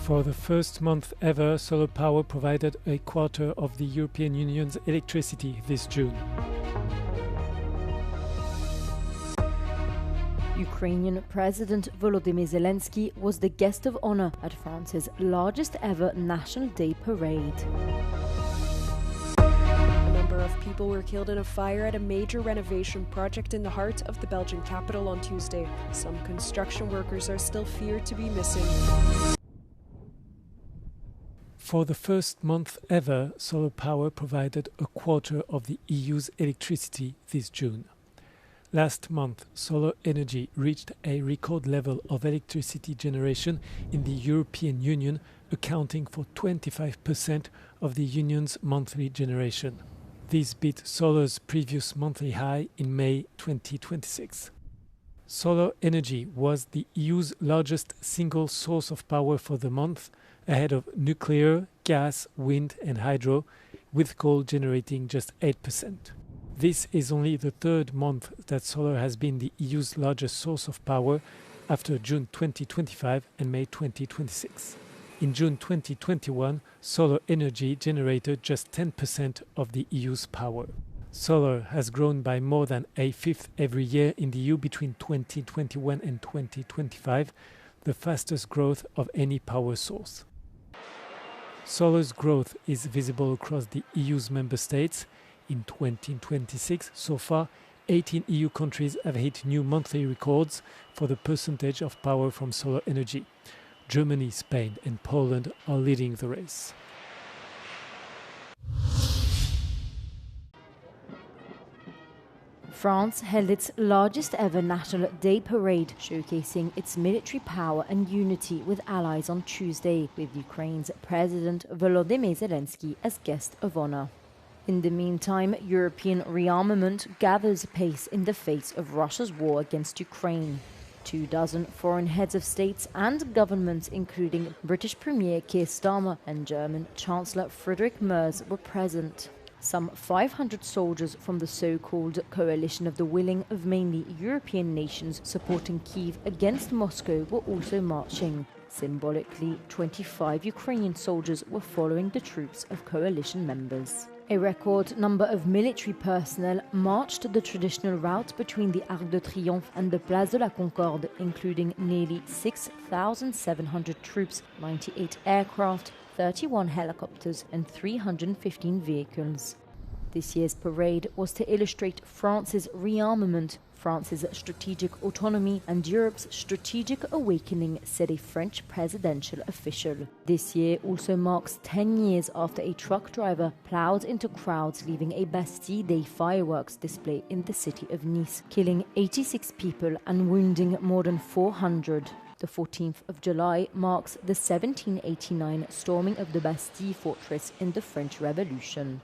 For the first month ever, solar power provided a quarter of the European Union's electricity this June. Ukrainian President Volodymyr Zelensky was the guest of honor at France's largest ever National Day parade. A number of people were killed in a fire at a major renovation project in the heart of the Belgian capital on Tuesday. Some construction workers are still feared to be missing. For the first month ever, solar power provided a quarter of the EU's electricity this June. Last month, solar energy reached a record level of electricity generation in the European Union, accounting for 25% of the Union's monthly generation. This beat solar's previous monthly high in May 2026. Solar energy was the EU's largest single source of power for the month, ahead of nuclear, gas, wind and hydro, with coal generating just 8%. This is only the third month that solar has been the EU's largest source of power, after June 2025 and May 2026. In June 2021, solar energy generated just 10% of the EU's power. Solar has grown by more than a fifth every year in the EU between 2021 and 2025, the fastest growth of any power source. Solar's growth is visible across the EU's member states. In 2026, so far, 18 EU countries have hit new monthly records for the percentage of power from solar energy. Germany, Spain and Poland are leading the race. France held its largest ever National Day parade, showcasing its military power and unity with allies on Tuesday, with Ukraine's President Volodymyr Zelensky as guest of honor. In the meantime, European rearmament gathers pace in the face of Russia's war against Ukraine. 24 foreign heads of states and governments, including British Premier Keir Starmer and German Chancellor Friedrich Merz, were present. Some 500 soldiers from the so-called Coalition of the Willing of mainly European nations supporting Kyiv against Moscow were also marching. Symbolically, 25 Ukrainian soldiers were following the troops of coalition members. A record number of military personnel marched the traditional route between the Arc de Triomphe and the Place de la Concorde, including nearly 6,700 troops, 98 aircraft, 31 helicopters and 315 vehicles. This year's parade was to illustrate France's rearmament, France's strategic autonomy and Europe's strategic awakening, said a French presidential official. This year also marks 10 years after a truck driver ploughed into crowds leaving a Bastille Day fireworks display in the city of Nice, killing 86 people and wounding more than 400. The 14th of July marks the 1789 storming of the Bastille fortress in the French Revolution.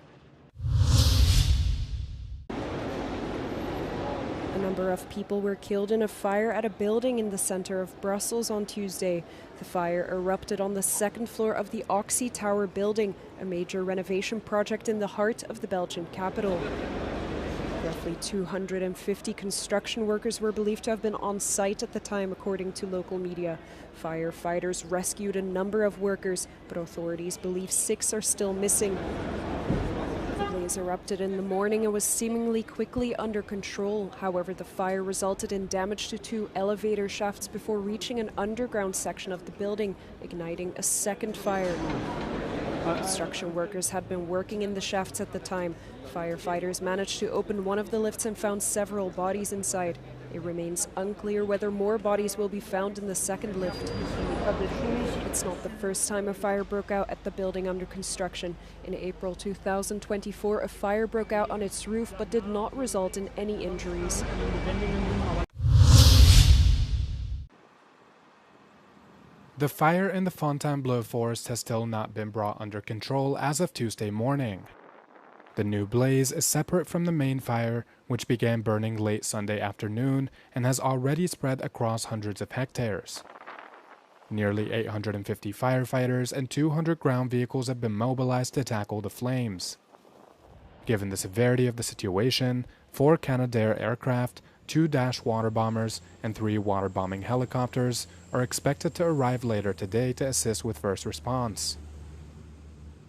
A number of people were killed in a fire at a building in the center of Brussels on Tuesday. The fire erupted on the second floor of the Oxy Tower building, a major renovation project in the heart of the Belgian capital. Roughly 250 construction workers were believed to have been on site at the time, according to local media. Firefighters rescued a number of workers, but authorities believe 6 are still missing. The blaze erupted in the morning and was seemingly quickly under control. However, the fire resulted in damage to 2 elevator shafts before reaching an underground section of the building, igniting a second fire. Construction workers had been working in the shafts at the time. Firefighters managed to open one of the lifts and found several bodies inside. It remains unclear whether more bodies will be found in the second lift. It's not the first time a fire broke out at the building under construction. In April 2024, a fire broke out on its roof but did not result in any injuries. The fire in the Fontainebleau forest has still not been brought under control as of Tuesday morning. The new blaze is separate from the main fire, which began burning late Sunday afternoon and has already spread across hundreds of hectares. Nearly 850 firefighters and 200 ground vehicles have been mobilized to tackle the flames. Given the severity of the situation, 4 Canadair aircraft, 2 Dash water bombers and 3 water bombing helicopters are expected to arrive later today to assist with first response.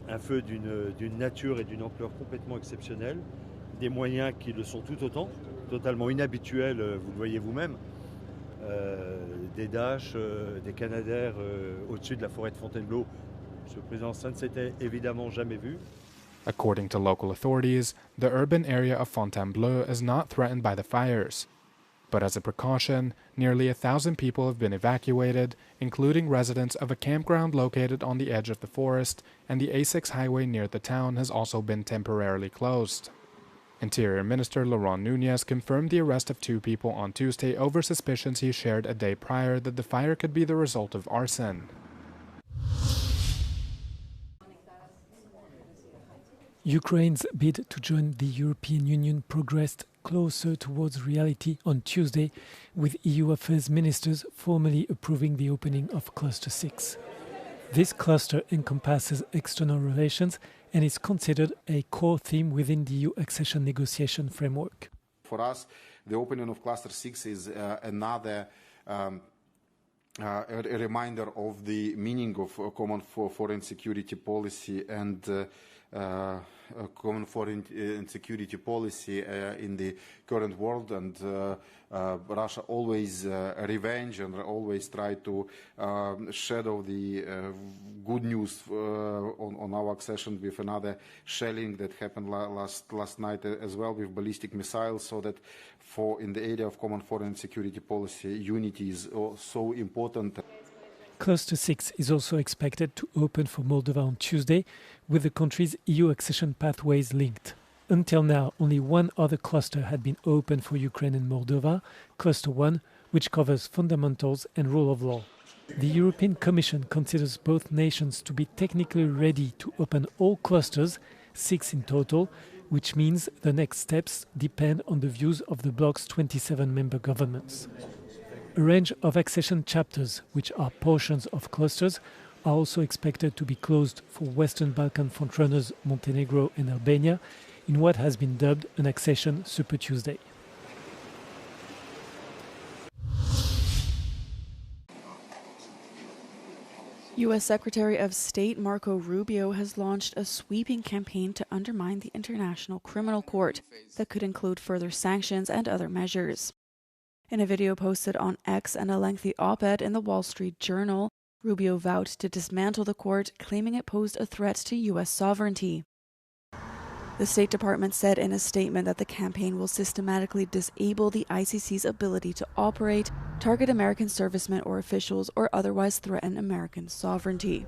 Un feu d'une nature et d'une ampleur complètement exceptionnelle, des moyens qui le sont tout autant, totalement inhabituels, vous le voyez vous-même, des Dash, des Canadair au-dessus de la forêt de Fontainebleau. Monsieur le Président, ça ne s'était évidemment jamais vu. According to local authorities, the urban area of Fontainebleau is not threatened by the fires. But as a precaution, nearly 1,000 people have been evacuated, including residents of a campground located on the edge of the forest, and the A6 highway near the town has also been temporarily closed. Interior Minister Laurent Nunez confirmed the arrest of 2 people on Tuesday over suspicions he shared a day prior that the fire could be the result of arson. Ukraine's bid to join the European Union progressed closer towards reality on Tuesday, with EU affairs ministers formally approving the opening of Cluster 6. This cluster encompasses external relations and is considered a core theme within the EU accession negotiation framework. For us, the opening of Cluster 6 is another a reminder of the meaning of common foreign security policy and common foreign and security policy in the current world, and Russia always revenge and always try to shadow the good news on our accession with another shelling that happened last night as well with ballistic missiles, so that in the area of common foreign and security policy, unity is so important. Cluster 6 is also expected to open for Moldova on Tuesday, with the country's EU accession pathways linked. Until now, only one other cluster had been opened for Ukraine and Moldova, Cluster 1, which covers fundamentals and rule of law. The European Commission considers both nations to be technically ready to open all clusters, 6 in total, which means the next steps depend on the views of the bloc's 27 member governments. A range of accession chapters, which are portions of clusters, are also expected to be closed for Western Balkan frontrunners Montenegro and Albania in what has been dubbed an accession Super Tuesday. U.S. Secretary of State Marco Rubio has launched a sweeping campaign to undermine the International Criminal Court that could include further sanctions and other measures. In a video posted on X and a lengthy op-ed in the Wall Street Journal, Rubio vowed to dismantle the court, claiming it posed a threat to U.S. sovereignty. The State Department said in a statement that the campaign will systematically disable the ICC's ability to operate, target American servicemen or officials, or otherwise threaten American sovereignty.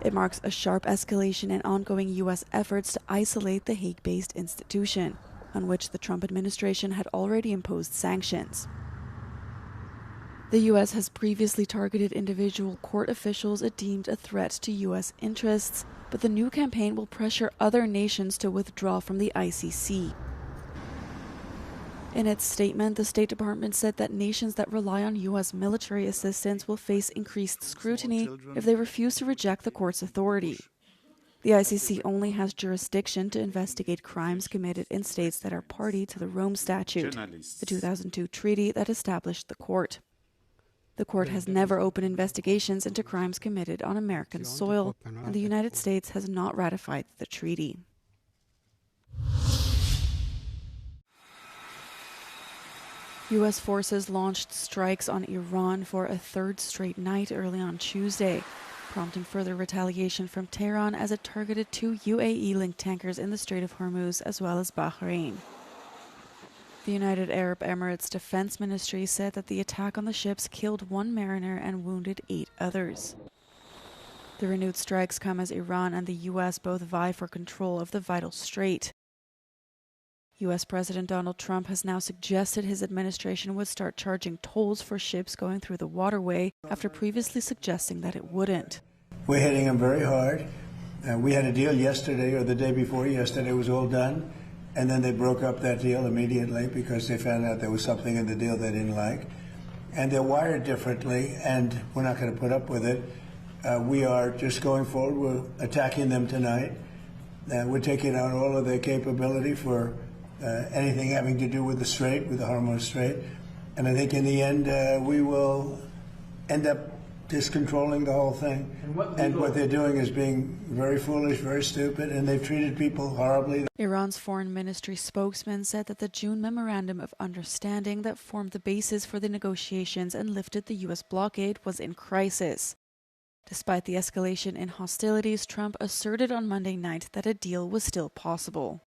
It marks a sharp escalation in ongoing U.S. efforts to isolate the Hague-based institution, on which the Trump administration had already imposed sanctions. The U.S. has previously targeted individual court officials it deemed a threat to U.S. interests, but the new campaign will pressure other nations to withdraw from the ICC. In its statement, the State Department said that nations that rely on U.S. military assistance will face increased scrutiny if they refuse to reject the court's authority. The ICC only has jurisdiction to investigate crimes committed in states that are party to the Rome Statute, the 2002 treaty that established the court. The court has never opened investigations into crimes committed on American soil, and the United States has not ratified the treaty. U.S. forces launched strikes on Iran for a third straight night early on Tuesday, prompting further retaliation from Tehran as it targeted 2 UAE-linked tankers in the Strait of Hormuz as well as Bahrain. The United Arab Emirates Defense Ministry said that the attack on the ships killed 1 mariner and wounded 8 others. The renewed strikes come as Iran and the U.S. both vie for control of the vital strait. U.S. President Donald Trump has now suggested his administration would start charging tolls for ships going through the waterway after previously suggesting that it wouldn't. We're hitting them very hard. We had a deal yesterday or the day before yesterday, it was all done, and then they broke up that deal immediately because they found out there was something in the deal they didn't like. And they're wired differently, and we're not going to put up with it. We are just going forward. We're attacking them tonight. We're taking out all of their capability for anything having to do with the Strait, with the Hormuz Strait. And I think in the end, we will end up just controlling the whole thing. And what they're doing is being very foolish, very stupid, and they've treated people horribly. Iran's foreign ministry spokesman said that the June memorandum of understanding that formed the basis for the negotiations and lifted the U.S. blockade was in crisis. Despite the escalation in hostilities, Trump asserted on Monday night that a deal was still possible.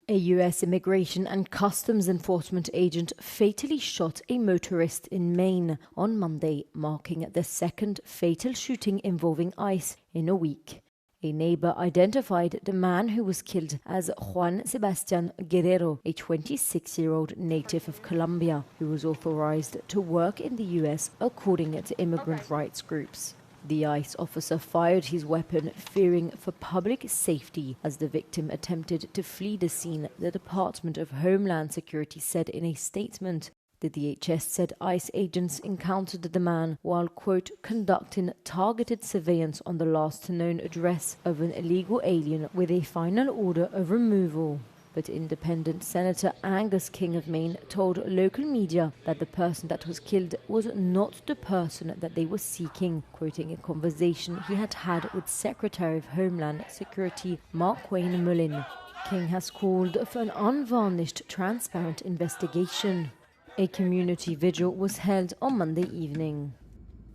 A U.S. Immigration and Customs Enforcement agent fatally shot a motorist in Maine on Monday, marking the second fatal shooting involving ICE in a week. A neighbor identified the man who was killed as Juan Sebastian Guerrero, a 26-year-old native of Colombia, who was authorized to work in the U.S. according to immigrant rights groups. The ICE officer fired his weapon, fearing for public safety, as the victim attempted to flee the scene, the Department of Homeland Security said in a statement. The DHS said ICE agents encountered the man while, quote, conducting targeted surveillance on the last known address of an illegal alien with a final order of removal. But independent Senator Angus King of Maine told local media that the person that was killed was not the person that they were seeking, quoting a conversation he had had with Secretary of Homeland Security Mark Wayne Mullin. King has called for an unvarnished, transparent investigation. A community vigil was held on Monday evening.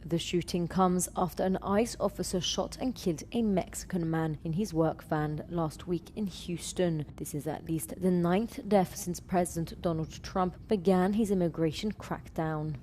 The shooting comes after an ICE officer shot and killed a Mexican man in his work van last week in Houston. This is at least the 9th death since President Donald Trump began his immigration crackdown.